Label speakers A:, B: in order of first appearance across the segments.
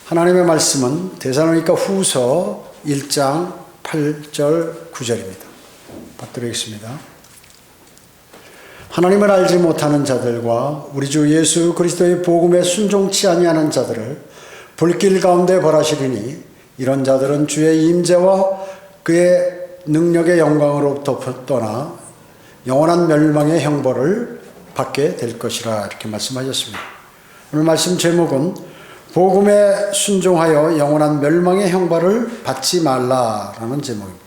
A: 하나님의 말씀은 데살로니가 후서 1장 8절 9절입니다. 받들겠습니다. 하나님을 알지 못하는 자들과 우리 주 예수 그리스도의 복음에 순종치 아니하는 자들을 불길 가운데 벌하시리니 이런 자들은 주의 임재와 그의 능력의 영광으로부터 떠나 영원한 멸망의 형벌을 받게 될 것이라 이렇게 말씀하셨습니다. 오늘 말씀 제목은 복음에 순종하여 영원한 멸망의 형벌을 받지 말라라는 제목입니다.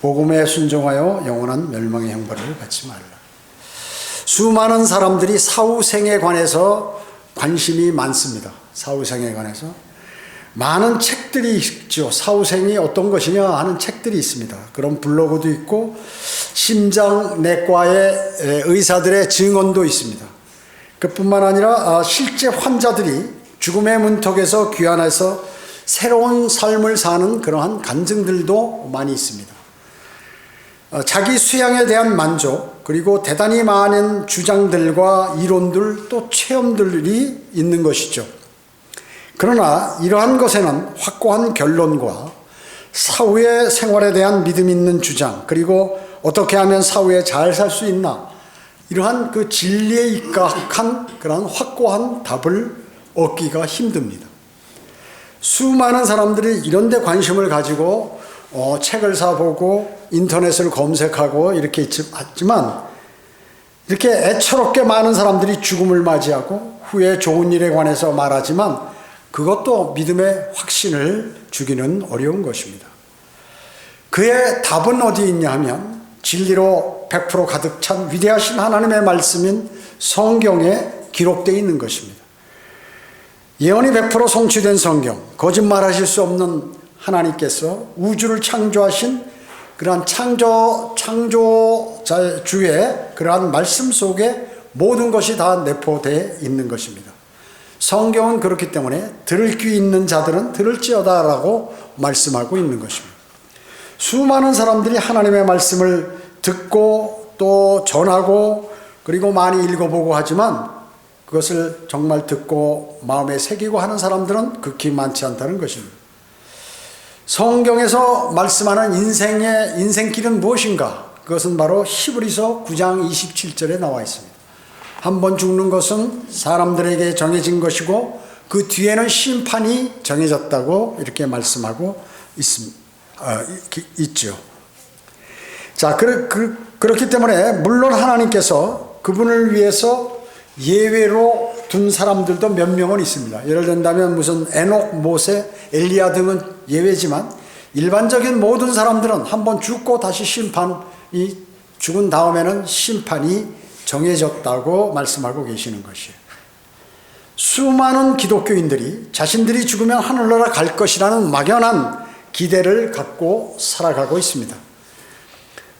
A: 복음에 순종하여 영원한 멸망의 형벌을 받지 말라. 수많은 사람들이 사후생에 관해서 관심이 많습니다. 사후생에 관해서 많은 책들이 있죠. 사후생이 어떤 것이냐 하는 책들이 있습니다. 그런 블로그도 있고 심장내과의 의사들의 증언도 있습니다. 그뿐만 아니라 실제 환자들이 죽음의 문턱에서 귀환해서 새로운 삶을 사는 그러한 간증들도 많이 있습니다. 자기 수양에 대한 만족, 그리고 대단히 많은 주장들과 이론들 또 체험들이 있는 것이죠. 그러나 이러한 것에는 확고한 결론과 사후의 생활에 대한 믿음 있는 주장, 그리고 어떻게 하면 사후에 잘 살 수 있나, 이러한 그 진리에 입각한 그런 확고한 답을 얻기가 힘듭니다. 수많은 사람들이 이런 데 관심을 가지고 책을 사보고 인터넷을 검색하고 이렇게 있지만 이렇게 애처롭게 많은 사람들이 죽음을 맞이하고 후에 좋은 일에 관해서 말하지만 그것도 믿음의 확신을 주기는 어려운 것입니다. 그의 답은 어디 있냐 하면 진리로 100% 가득 찬 위대하신 하나님의 말씀인 성경에 기록되어 있는 것입니다. 예언이 100% 성취된 성경, 거짓말하실 수 없는 하나님께서 우주를 창조하신 그러한 창조주의 그러한 말씀 속에 모든 것이 다 내포되어 있는 것입니다. 성경은 그렇기 때문에 들을 귀 있는 자들은 들을지어다라고 말씀하고 있는 것입니다. 수많은 사람들이 하나님의 말씀을 듣고 또 전하고 그리고 많이 읽어보고 하지만 그것을 정말 듣고 마음에 새기고 하는 사람들은 극히 많지 않다는 것입니다. 성경에서 말씀하는 인생길은 무엇인가? 그것은 바로 히브리서 9장 27절에 나와 있습니다. 한 번 죽는 것은 사람들에게 정해진 것이고 그 뒤에는 심판이 정해졌다고 이렇게 말씀하고 있죠. 자, 그렇기 때문에 물론 하나님께서 그분을 위해서 예외로 둔 사람들도 몇 명은 있습니다. 예를 든다면 무슨 에녹, 모세, 엘리야 등은 예외지만 일반적인 모든 사람들은 한번 죽고 다시 죽은 다음에는 심판이 정해졌다고 말씀하고 계시는 것이에요. 수많은 기독교인들이 자신들이 죽으면 하늘나라 갈 것이라는 막연한 기대를 갖고 살아가고 있습니다.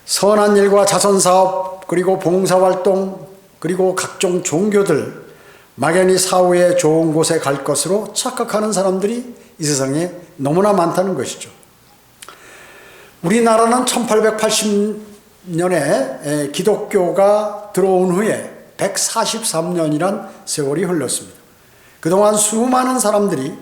A: 선한 일과 자선사업, 그리고 봉사활동, 그리고 각종 종교들, 막연히 사후에 좋은 곳에 갈 것으로 착각하는 사람들이 이 세상에 너무나 많다는 것이죠. 우리나라는 1880년에 기독교가 들어온 후에 143년이란 세월이 흘렀습니다. 그동안 수많은 사람들이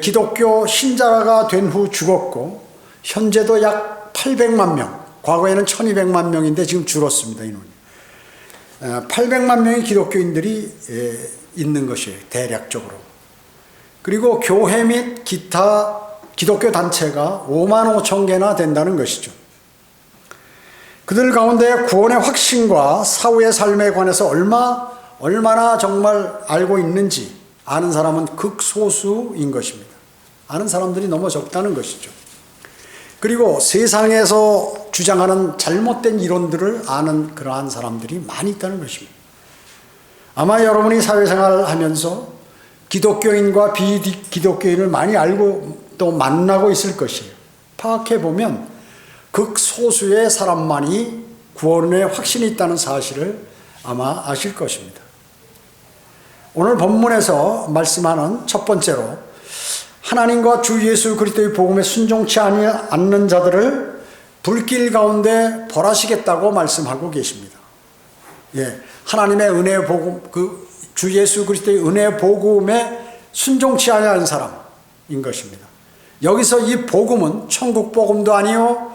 A: 기독교 신자가 된 후 죽었고 현재도 약 800만 명, 과거에는 1200만 명인데 지금 줄었습니다. 인원이. 800만 명의 기독교인들이 있는 것이에요. 대략적으로. 그리고 교회 및 기타 기독교 단체가 5만 5천 개나 된다는 것이죠. 그들 가운데 구원의 확신과 사후의 삶에 관해서 얼마나 정말 알고 있는지 아는 사람은 극소수인 것입니다. 아는 사람들이 너무 적다는 것이죠. 그리고 세상에서 주장하는 잘못된 이론들을 아는 그러한 사람들이 많이 있다는 것입니다. 아마 여러분이 사회생활을 하면서 기독교인과 비기독교인을 많이 알고 또 만나고 있을 것이에요. 파악해보면 극소수의 사람만이 구원의 확신이 있다는 사실을 아마 아실 것입니다. 오늘 본문에서 말씀하는 첫 번째로 하나님과 주 예수 그리스도의 복음에 순종치 않는 자들을 불길 가운데 벌하시겠다고 말씀하고 계십니다. 하나님의 은혜의 복음, 주 예수 그리스도의 은혜의 복음에 순종치 아니하는 사람, 것입니다. 여기서 이 복음은 천국 복음도 아니요,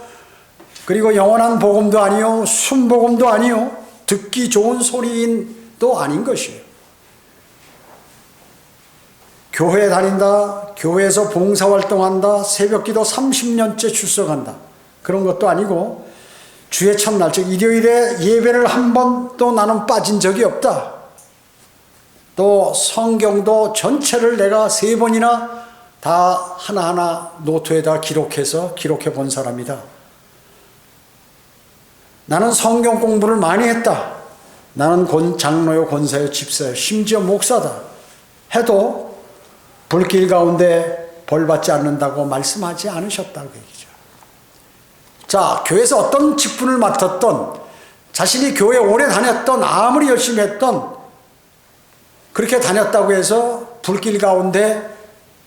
A: 그리고 영원한 복음도 아니요, 순복음도 아니요, 듣기 좋은 소리도 아닌 것이에요. 교회 다닌다, 교회에서 봉사활동한다, 새벽기도 30년째 출석한다, 그런 것도 아니고 주의 첫날 즉 일요일에 예배를 한 번도 나는 빠진 적이 없다. 또 성경도 전체를 내가 3번이나 다 하나하나 노트에다 기록해 본 사람이다. 나는 성경 공부를 많이 했다. 나는 장로요, 권사요, 집사요, 심지어 목사다 해도 불길 가운데 벌 받지 않는다고 말씀하지 않으셨다고 얘기죠. 자, 교회에서 어떤 직분을 맡았던, 자신이 교회 오래 다녔던, 아무리 열심히 했던, 그렇게 다녔다고 해서 불길 가운데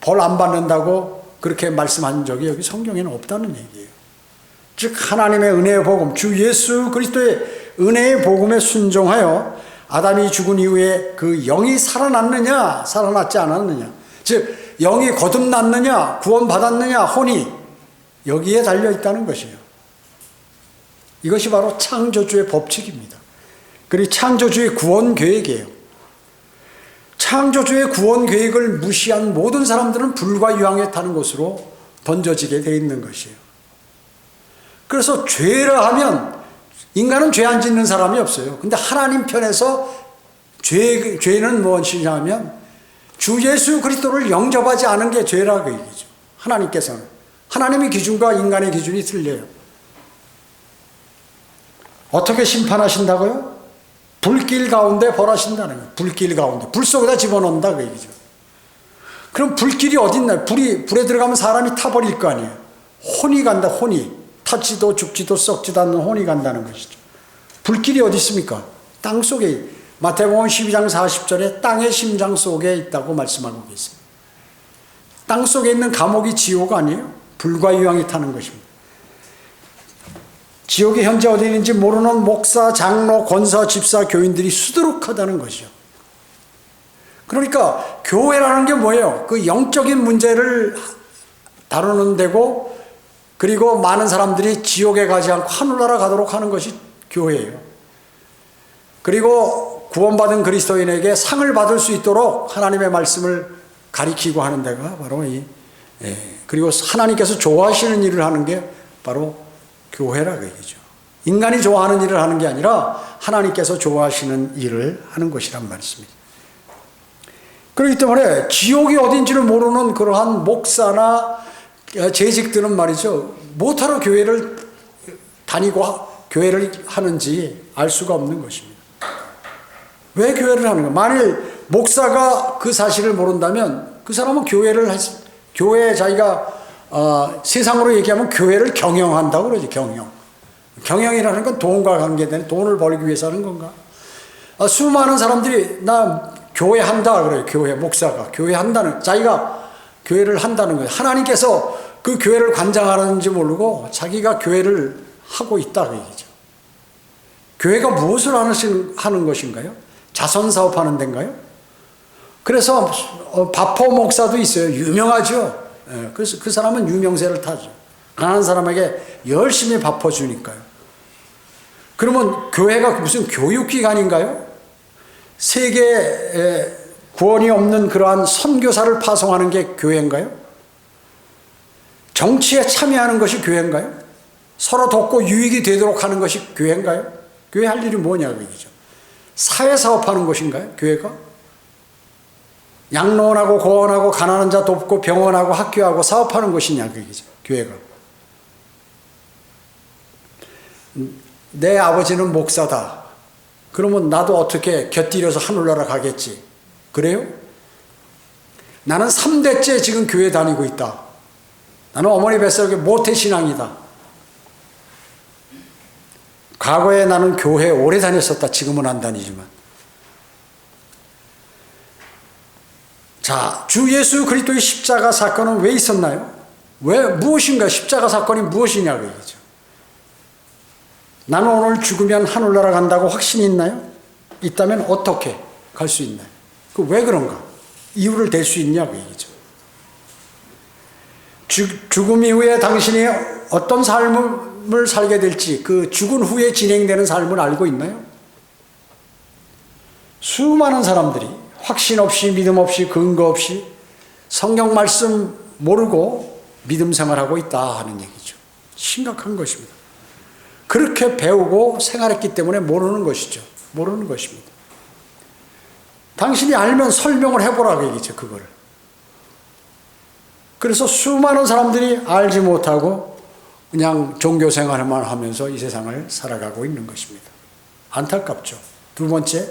A: 벌 안 받는다고 그렇게 말씀한 적이 여기 성경에는 없다는 얘기예요. 즉 하나님의 은혜의 복음, 주 예수 그리스도의 은혜의 복음에 순종하여 아담이 죽은 이후에 그 영이 살아났느냐 살아났지 않았느냐, 즉 영이 거듭났느냐 구원받았느냐 혼이 여기에 달려있다는 것이에요. 이것이 바로 창조주의 법칙입니다. 그리고 창조주의 구원 계획이에요. 창조주의 구원 계획을 무시한 모든 사람들은 불과 유황에 타는 곳으로 던져지게 되어 있는 것이에요. 그래서 죄라 하면 인간은 죄 안 짓는 사람이 없어요. 근데 하나님 편에서 죄는 무엇이냐 하면 주 예수 그리스도를 영접하지 않은 게 죄라고 얘기죠. 하나님께서는. 하나님의 기준과 인간의 기준이 틀려요. 어떻게 심판하신다고요? 불길 가운데 벌하신다는 거예요. 불길 가운데. 불 속에다 집어넣는다 그 얘기죠. 그럼 불길이 어디 있나요? 불에 들어가면 사람이 타버릴 거 아니에요. 혼이 간다, 혼이. 타지도 죽지도 썩지도 않는 혼이 간다는 것이죠. 불길이 어디 있습니까? 땅 속에, 마태복음 12장 40절에 땅의 심장 속에 있다고 말씀하고 계십니다. 땅 속에 있는 감옥이 지옥 아니에요? 불과 유황이 타는 것입니다. 지옥이 현재 어디 있는지 모르는 목사, 장로, 권사, 집사, 교인들이 수두룩하다는 것이죠. 그러니까 교회라는 게 뭐예요? 그 영적인 문제를 다루는 데고, 그리고 많은 사람들이 지옥에 가지 않고 하늘나라 가도록 하는 것이 교회예요. 그리고 구원받은 그리스도인에게 상을 받을 수 있도록 하나님의 말씀을 가리키고 하는 데가 바로 그리고 하나님께서 좋아하시는 일을 하는 게 바로 교회라고 얘기죠. 인간이 좋아하는 일을 하는 게 아니라 하나님께서 좋아하시는 일을 하는 것이란 말씀입니다. 그렇기 때문에 지옥이 어딘지를 모르는 그러한 목사나 재직들은 말이죠, 못하러 교회를 다니고 교회를 하는지 알 수가 없는 것입니다. 왜 교회를 하는가? 만일 목사가 그 사실을 모른다면 그 사람은 교회에 자기가 세상으로 얘기하면 교회를 경영한다고 그러죠. 경영이라는 건 돈과 관계된, 돈을 벌기 위해서 하는 건가? 수많은 사람들이 나 교회 한다 그래요. 교회 목사가 교회 한다는, 자기가 교회를 한다는 거예요. 하나님께서 그 교회를 관장하는지 모르고 자기가 교회를 하고 있다 그 얘기죠. 교회가 무엇을 하는 것인가요? 자선사업하는 데인가요? 그래서 바포 목사도 있어요. 유명하죠. 그래서 그 사람은 유명세를 타죠. 가난한 사람에게 열심히 바퍼주니까요. 그러면 교회가 무슨 교육기관인가요? 세계에 구원이 없는 그러한 선교사를 파송하는 게 교회인가요? 정치에 참여하는 것이 교회인가요? 서로 돕고 유익이 되도록 하는 것이 교회인가요? 교회 할 일이 뭐냐고 얘기죠. 사회사업하는 것인가요? 교회가? 양로원하고 고원하고 가난한 자 돕고 병원하고 학교하고 사업하는 것이냐 그 얘기죠. 교회가. 내 아버지는 목사다. 그러면 나도 어떻게 곁들여서 하늘나라 가겠지. 그래요? 나는 3대째 지금 교회 다니고 있다. 나는 어머니 뱃속에 모태신앙이다. 과거에 나는 교회 오래 다녔었다. 지금은 안 다니지만. 자, 주 예수 그리스도의 십자가 사건은 왜 있었나요? 무엇인가? 십자가 사건이 무엇이냐고 얘기죠. 나는 오늘 죽으면 하늘나라 간다고 확신이 있나요? 있다면 어떻게 갈 수 있나요? 왜 그런가? 이유를 댈 수 있냐고 얘기죠. 죽음 이후에 당신이 어떤 삶을 살게 될지, 그 죽은 후에 진행되는 삶을 알고 있나요? 수많은 사람들이 확신 없이, 믿음 없이, 근거 없이 성경 말씀 모르고 믿음 생활하고 있다 하는 얘기죠. 심각한 것입니다. 그렇게 배우고 생활했기 때문에 모르는 것이죠. 모르는 것입니다. 당신이 알면 설명을 해보라고 얘기죠, 그걸. 그래서 수많은 사람들이 알지 못하고 그냥 종교 생활만 하면서 이 세상을 살아가고 있는 것입니다. 안타깝죠. 두 번째,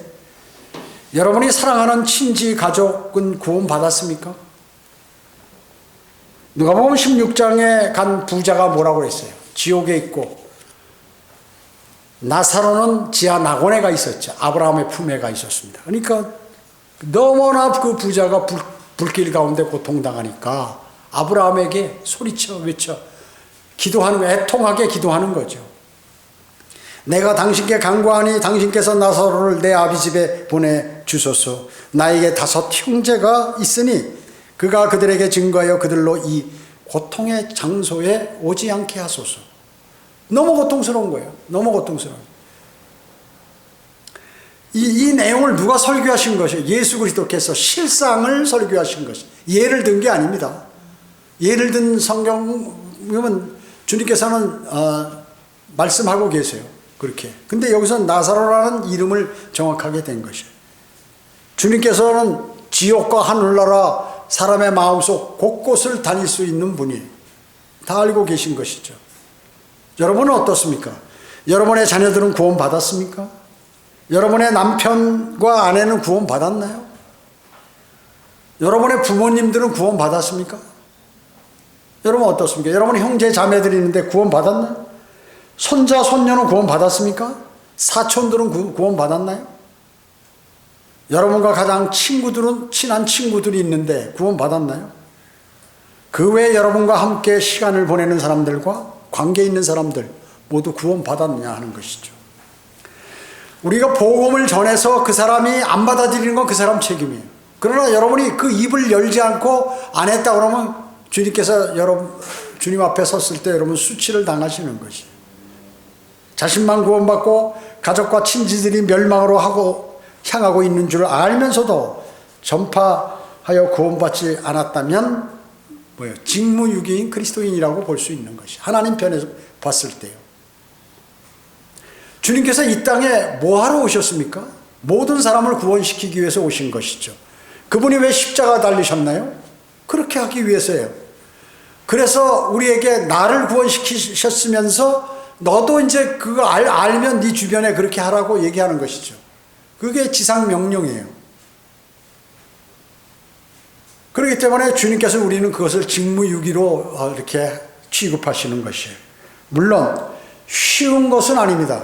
A: 여러분이 사랑하는 친지, 가족은 구원받았습니까? 누가복음 16장에 간 부자가 뭐라고 했어요? 지옥에 있고 나사로는 지하 낙원에가 있었죠. 아브라함의 품에가 있었습니다. 그러니까 너무나 그 부자가 불길 가운데 고통당하니까 아브라함에게 소리쳐 외쳐 기도하는 거예요. 애통하게 기도하는 거죠. 내가 당신께 간구하니 당신께서 나사로를 내 아비 집에 보내주소서. 나에게 5 형제가 있으니 그가 그들에게 증거하여 그들로 이 고통의 장소에 오지 않게 하소서. 너무 고통스러운 거예요. 너무 고통스러워요. 이 내용을 누가 설교하신 것이에요? 예수 그리스도께서 실상을 설교하신 것이. 예를 든 게 아닙니다. 예를 든 성경은 주님께서는 말씀하고 계세요. 그렇게. 근데 여기서 나사로라는 이름을 정확하게 된 것이에요. 주님께서는 지옥과 하늘나라 사람의 마음속 곳곳을 다닐 수 있는 분이 다 알고 계신 것이죠. 여러분은 어떻습니까? 여러분의 자녀들은 구원 받았습니까? 여러분의 남편과 아내는 구원 받았나요? 여러분의 부모님들은 구원 받았습니까? 여러분 어떻습니까? 여러분의 형제 자매들이 있는데 구원 받았나요? 손자 손녀는 구원 받았습니까? 사촌들은 구원 받았나요? 여러분과 가장 친한 친구들이 있는데 구원 받았나요? 그 외에 여러분과 함께 시간을 보내는 사람들과 관계 있는 사람들 모두 구원 받았느냐 하는 것이죠. 우리가 복음을 전해서 그 사람이 안 받아들이는 건 그 사람 책임이에요. 그러나 여러분이 그 입을 열지 않고 안 했다 그러면 주님께서 주님 앞에 섰을 때 여러분 수치를 당하시는 것이에요. 자신만 구원받고 가족과 친지들이 멸망으로 향하고 있는 줄 알면서도 전파하여 구원받지 않았다면 뭐예요? 직무유기인 그리스도인이라고 볼 수 있는 것이 하나님 편에서 봤을 때요. 주님께서 이 땅에 뭐하러 오셨습니까? 모든 사람을 구원시키기 위해서 오신 것이죠. 그분이 왜 십자가 달리셨나요? 그렇게 하기 위해서예요. 그래서 우리에게 나를 구원시키셨으면서 너도 이제 그거 알면 네 주변에 그렇게 하라고 얘기하는 것이죠. 그게 지상명령이에요. 그렇기 때문에 주님께서 우리는 그것을 직무유기로 이렇게 취급하시는 것이에요. 물론 쉬운 것은 아닙니다.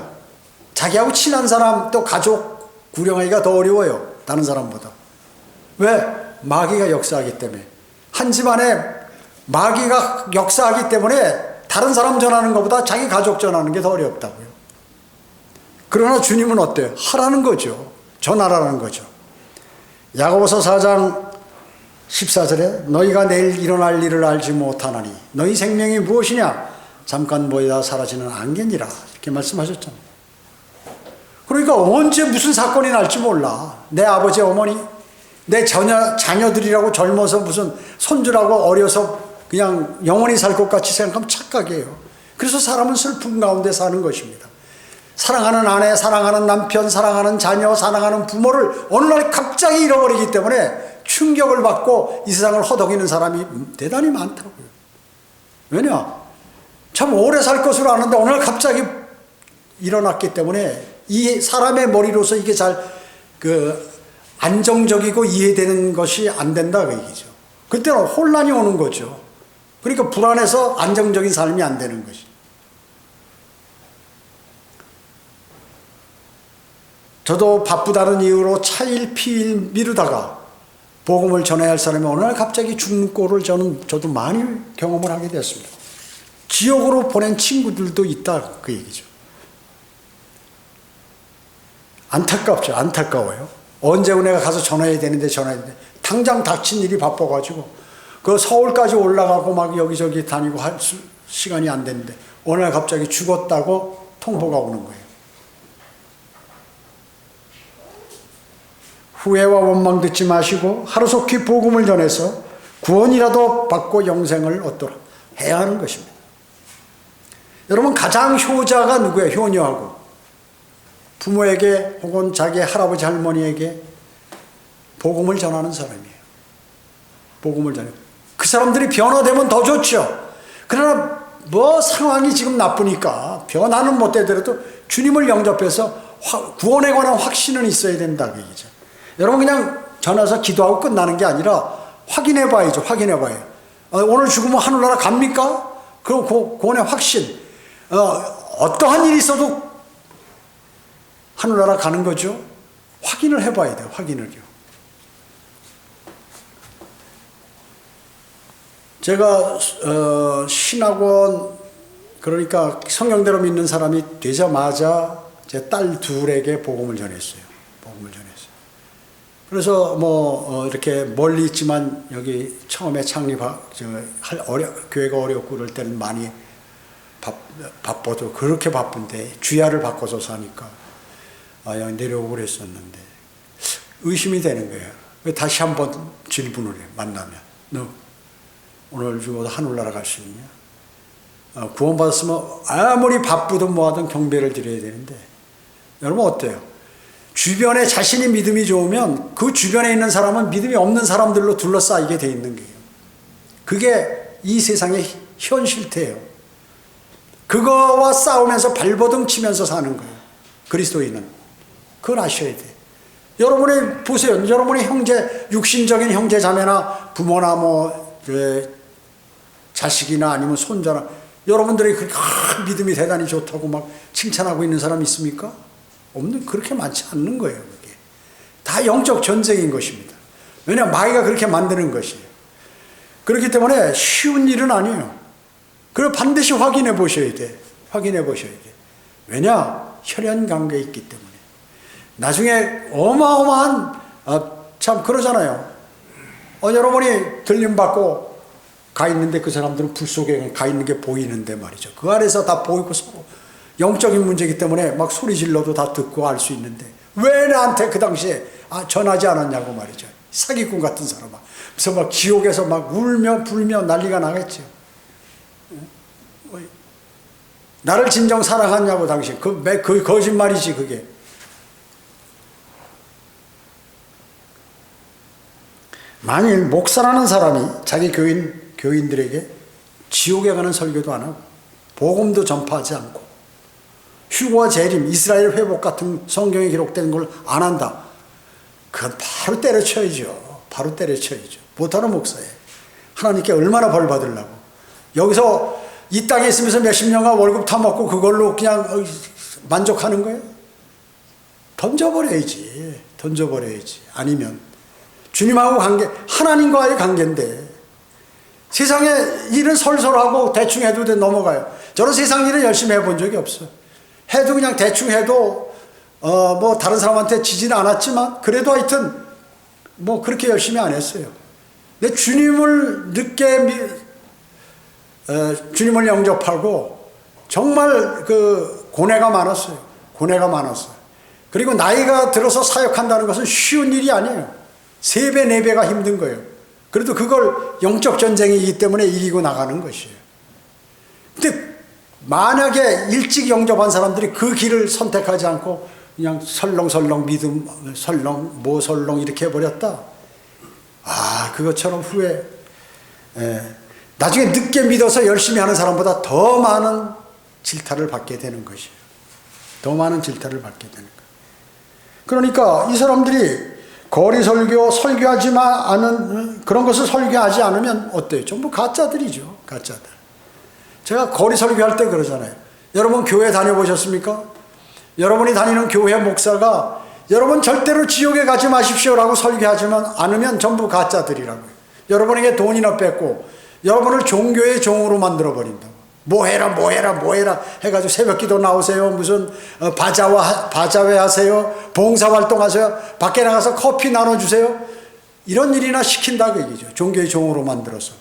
A: 자기하고 친한 사람 또 가족 구령하기가 더 어려워요. 다른 사람보다. 왜? 마귀가 역사하기 때문에. 한 집안에 마귀가 역사하기 때문에 다른 사람 전하는 것보다 자기 가족 전하는 게 더 어렵다고요. 그러나 주님은 어때요? 하라는 거죠. 전하라는 거죠. 야고보서 4장 14절에 너희가 내일 일어날 일을 알지 못하나니 너희 생명이 무엇이냐? 잠깐 보이다 사라지는 안개니라. 이렇게 말씀하셨잖아요. 그러니까 언제 무슨 사건이 날지 몰라. 내 아버지 어머니 내 자녀들이라고 젊어서 무슨 손주라고 어려서 그냥 영원히 살 것 같이 생각하면 착각이에요. 그래서 사람은 슬픔 가운데 사는 것입니다. 사랑하는 아내, 사랑하는 남편, 사랑하는 자녀, 사랑하는 부모를 어느 날 갑자기 잃어버리기 때문에 충격을 받고 이 세상을 허덕이는 사람이 대단히 많다고요. 왜냐? 참 오래 살 것으로 아는데 어느 날 갑자기 일어났기 때문에 이 사람의 머리로서 이게 잘 안정적이고 이해되는 것이 안 된다 그 얘기죠. 그때는 혼란이 오는 거죠. 그러니까 불안해서 안정적인 삶이 안 되는 것이. 저도 바쁘다는 이유로 차일 피일 미루다가 복음을 전해야 할 사람이 어느 날 갑자기 죽는 꼴을 저도 많이 경험을 하게 되었습니다. 지옥으로 보낸 친구들도 있다 그 얘기죠. 안타깝죠. 안타까워요. 언제 내가 가서 전화해야 되는데 당장 닥친 일이 바빠가지고 그 서울까지 올라가고 막 여기저기 다니고 할 시간이 안 됐는데 어느 날 갑자기 죽었다고 통보가 오는 거예요. 후회와 원망 듣지 마시고 하루속히 복음을 전해서 구원이라도 받고 영생을 얻도록 해야 하는 것입니다. 여러분, 가장 효자가 누구예요? 효녀하고 부모에게 혹은 자기 할아버지 할머니에게 복음을 전하는 사람이에요. 복음을 전해. 그 사람들이 변화되면 더 좋죠. 그러나 뭐 상황이 지금 나쁘니까 변화는 못 되더라도 주님을 영접해서 구원에 관한 확신은 있어야 된다 그 얘기죠. 여러분, 그냥 전화해서 기도하고 끝나는 게 아니라 확인해 봐야죠. 확인해 봐요. 오늘 죽으면 하늘나라 갑니까? 그럼 구원의 확신. 어떠한 일이 있어도 하늘나라 가는 거죠. 확인을 해 봐야 돼요. 확인을요. 제가 신학원, 그러니까 성경대로 믿는 사람이 되자마자 제 딸 둘에게 복음을 전했어요. 복음을 전했어요. 그래서 이렇게 멀리 있지만 여기 처음에 교회가 어렵고 그럴 때는 많이 바빠도 그렇게 바쁜데 주야를 바꿔서 사니까 여기 내려오고 그랬었는데 의심이 되는 거예요. 다시 한번 질문을 해. 만나면 너 오늘 죽어도 하늘나라 갈 수 있냐? 구원받았으면 아무리 바쁘든 뭐하든 경배를 드려야 되는데, 여러분 어때요? 주변에 자신이 믿음이 좋으면 그 주변에 있는 사람은 믿음이 없는 사람들로 둘러싸이게 돼 있는 거예요. 그게 이 세상의 현 실태예요. 그거와 싸우면서 발버둥 치면서 사는 거예요. 그리스도인은. 그걸 아셔야 돼. 여러분이 보세요. 여러분의 형제, 육신적인 형제 자매나 부모나 자식이나 아니면 손자나 여러분들이 그렇게 믿음이 대단히 좋다고 막 칭찬하고 있는 사람 있습니까? 없는, 그렇게 많지 않는 거예요. 그게 다 영적 전쟁인 것입니다. 왜냐하면 마귀가 그렇게 만드는 것이에요. 그렇기 때문에 쉬운 일은 아니에요. 그걸 반드시 확인해 보셔야 돼. 확인해 보셔야 돼. 왜냐? 혈연 관계에 있기 때문에. 나중에 어마어마한, 참 그러잖아요. 여러분이 들림받고 가 있는데 그 사람들은 불 속에 가 있는 게 보이는데 말이죠. 그 안에서 다 보이고 영적인 문제이기 때문에 막 소리 질러도 다 듣고 알 수 있는데 왜 나한테 그 당시에 전하지 않았냐고 말이죠. 사기꾼 같은 사람아. 그래서 막 지옥에서 막 울며 불며 난리가 나겠죠. 나를 진정 사랑하냐고 당신. 그 거짓말이지 그게. 만일 목사라는 사람이 자기 교인들에게 지옥에 가는 설교도 안 하고 복음도 전파하지 않고 휴거와 재림, 이스라엘 회복 같은 성경에 기록된 걸 안 한다. 그건 바로 때려쳐야죠. 바로 때려쳐야죠. 못하는 목사예요. 하나님께 얼마나 벌 받으려고. 여기서 이 땅에 있으면서 몇십 년간 월급 타먹고 그걸로 그냥 만족하는 거예요? 던져버려야지. 던져버려야지. 아니면 주님하고 관계, 하나님과의 관계인데 세상에 일은 설설하고 대충 해도 넘어가요. 저는 세상 일을 열심히 해본 적이 없어요. 해도 그냥 대충 해도 다른 사람한테 지지는 않았지만 그래도 하여튼 그렇게 열심히 안 했어요. 근데 주님을 주님을 영접하고 정말 그 고뇌가 많았어요. 고뇌가 많았어요. 그리고 나이가 들어서 사역한다는 것은 쉬운 일이 아니에요. 3배, 4배가 힘든 거예요. 그래도 그걸 영적 전쟁이기 때문에 이기고 나가는 것이에요. 근데 만약에 일찍 영접한 사람들이 그 길을 선택하지 않고 그냥 설렁설렁 믿음, 설렁 이렇게 해버렸다. 그것처럼 후에 나중에 늦게 믿어서 열심히 하는 사람보다 더 많은 질타를 받게 되는 것이에요. 더 많은 질타를 받게 되는 거예요. 그러니까 이 사람들이 거리 설교하지만 않은 그런 것을 설교하지 않으면 어때요? 전부 가짜들이죠. 가짜들. 제가 거리 설교할 때 그러잖아요. 여러분 교회 다녀보셨습니까? 여러분이 다니는 교회 목사가 여러분 절대로 지옥에 가지 마십시오라고 설교하지만 않으면 전부 가짜들이라고요. 여러분에게 돈이나 뺏고 여러분을 종교의 종으로 만들어버린다고. 뭐 해라 해가지고 새벽기도 나오세요. 무슨 바자회 하세요. 봉사활동 하세요. 밖에 나가서 커피 나눠주세요. 이런 일이나 시킨다 그 얘기죠. 종교의 종으로 만들어서.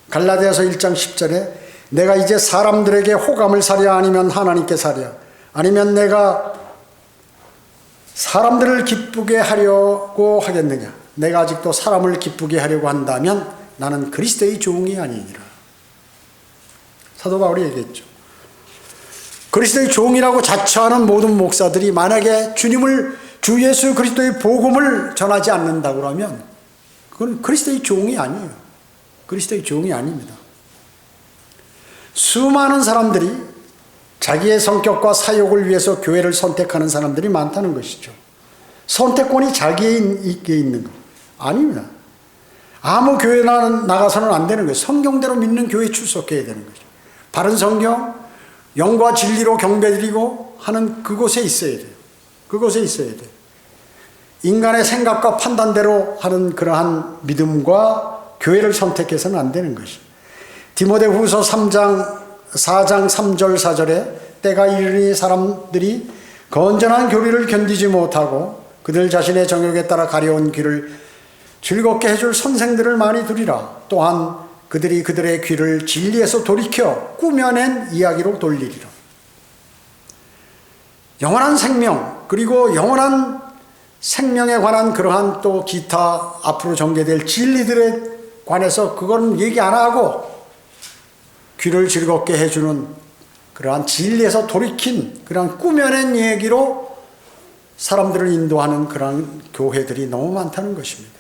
A: 갈라디아서 1장 10절에 내가 이제 사람들에게 호감을 사랴 아니면 하나님께 사랴 아니면 내가 사람들을 기쁘게 하려고 하겠느냐. 내가 아직도 사람을 기쁘게 하려고 한다면 나는 그리스도의 종이 아니니라. 사도 바울이 얘기했죠. 그리스도의 종이라고 자처하는 모든 목사들이 만약에 주 예수 그리스도의 복음을 전하지 않는다고 하면 그건 그리스도의 종이 아니에요. 그리스도의 종이 아닙니다. 수많은 사람들이 자기의 성격과 사역을 위해서 교회를 선택하는 사람들이 많다는 것이죠. 선택권이 자기에게 있는 거 아닙니다. 아무 교회나 나가서는 안 되는 거예요. 성경대로 믿는 교회에 출석해야 되는 거죠. 바른 성경, 영과 진리로 경배드리고 하는 그곳에 있어야 돼요. 그곳에 있어야 돼요. 인간의 생각과 판단대로 하는 그러한 믿음과 교회를 선택해서는 안 되는 것이죠. 디모데후서 4장 3절 4절에 때가 이르니 사람들이 건전한 교리를 견디지 못하고 그들 자신의 정욕에 따라 가려운 귀를 즐겁게 해줄 선생들을 많이 두리라. 또한 그들이 그들의 귀를 진리에서 돌이켜 꾸며낸 이야기로 돌리리라. 영원한 생명 그리고 영원한 생명에 관한 그러한 또 기타 앞으로 전개될 진리들에 관해서 그건 얘기 안 하고 귀를 즐겁게 해주는 그러한 진리에서 돌이킨 그러한 꾸며낸 얘기로 사람들을 인도하는 그러한 교회들이 너무 많다는 것입니다.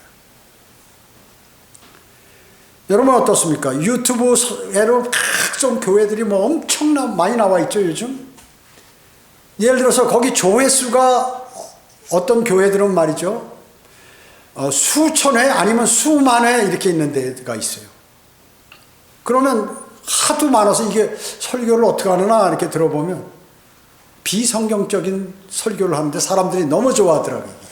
A: 여러분 어떻습니까? 유튜브에로 각종 교회들이 뭐 엄청나 많이 나와 있죠 요즘. 예를 들어서 거기 조회수가 어떤 교회들은 말이죠 수천 회 아니면 수만 회 이렇게 있는 데가 있어요. 그러면 하도 많아서 이게 설교를 어떻게 하느나 이렇게 들어보면 비성경적인 설교를 하는데 사람들이 너무 좋아하더라고요.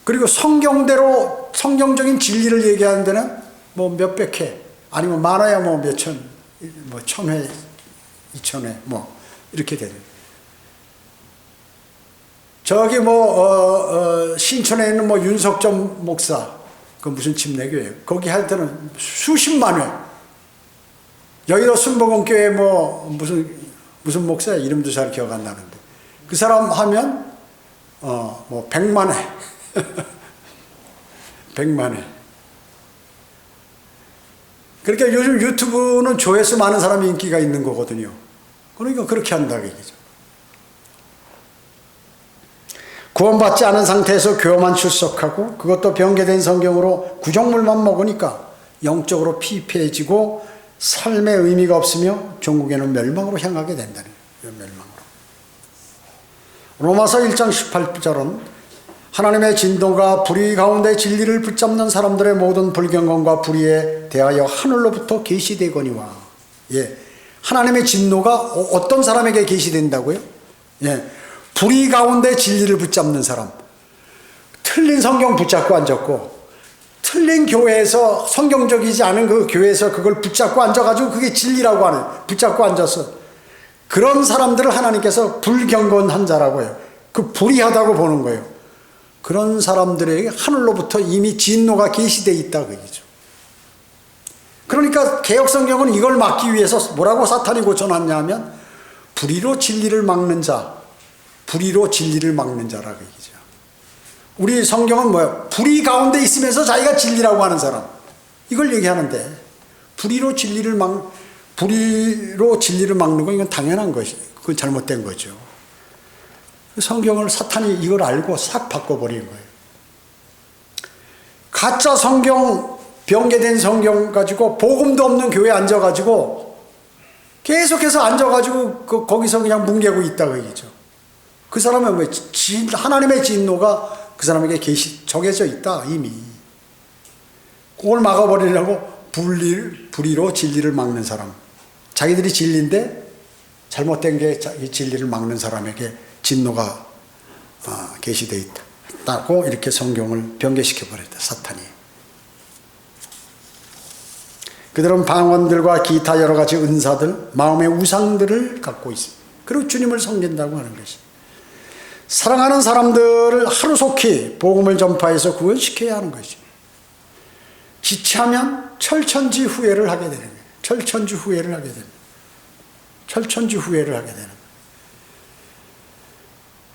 A: 그리고 성경대로 성경적인 진리를 얘기하는 데는 뭐 몇백 회 아니면 많아야 뭐 몇천 뭐 천 회, 2,000회 뭐 이렇게 되는. 저기 뭐 신촌에 있는 뭐 윤석점 목사 그 무슨 침례교회예요. 거기 할 때는 수십만 회. 여의도 순복음교회 뭐 무슨 목사야 이름도 잘 기억 안 나는데 그 사람 하면 뭐 100만 회. 100만 회. 그러니까 요즘 유튜브는 조회수 많은 사람이 인기가 있는 거거든요. 그러니까 그렇게 한다 얘기죠. 구원받지 않은 상태에서 교회만 출석하고 그것도 변개된 성경으로 구정물만 먹으니까 영적으로 피폐해지고 삶의 의미가 없으며 종국에는 멸망으로 향하게 된다는 거예요. 멸망으로. 로마서 1장 18절은 하나님의 진노가 불의 가운데 진리를 붙잡는 사람들의 모든 불경건과 불의에 대하여 하늘로부터 계시되거니와. 예, 하나님의 진노가 어떤 사람에게 계시된다고요? 예, 불의 가운데 진리를 붙잡는 사람. 틀린 성경 붙잡고 앉았고 틀린 교회에서 성경적이지 않은 그 교회에서 그걸 붙잡고 앉아가지고 그게 진리라고 하는 붙잡고 앉아서 그런 사람들을 하나님께서 불경건한 자라고 해요. 그 불의하다고 보는 거예요. 그런 사람들에게 하늘로부터 이미 진노가 계시되어 있다 그 얘기죠. 그러니까 개혁성경은 이걸 막기 위해서 뭐라고 사탄이 고쳐놨냐 하면 불의로 진리를 막는 자, 불의로 진리를 막는 자라고 얘기죠. 우리 성경은 뭐야? 불의 가운데 있으면서 자기가 진리라고 하는 사람 이걸 얘기하는데 불의로 진리를 막는 건 이건 당연한 것이 그건 잘못된 거죠. 성경을 사탄이 이걸 알고 싹 바꿔버리는 거예요. 가짜 성경, 변개된 성경 가지고 복음도 없는 교회에 앉아가지고 계속해서 앉아가지고 거기서 그냥 뭉개고 있다고 얘기죠. 그 사람은 왜 하나님의 진노가 그 사람에게 정해져 있다 이미. 그걸 막아버리려고 불의로 진리를 막는 사람. 자기들이 진리인데 잘못된 게 진리를 막는 사람에게 진노가 계시되어 있다고 이렇게 성경을 변개시켜 버렸다 사탄이. 그들은 방언들과 기타 여러 가지 은사들, 마음의 우상들을 갖고 있습니다. 그리고 주님을 섬긴다고 하는 것이. 사랑하는 사람들을 하루속히 복음을 전파해서 구원시켜야 하는 것이. 지체하면 철천지 후회를 하게 되는 거예요. 철천지 후회를 하게 되는. 철천지 후회를 하게 되는.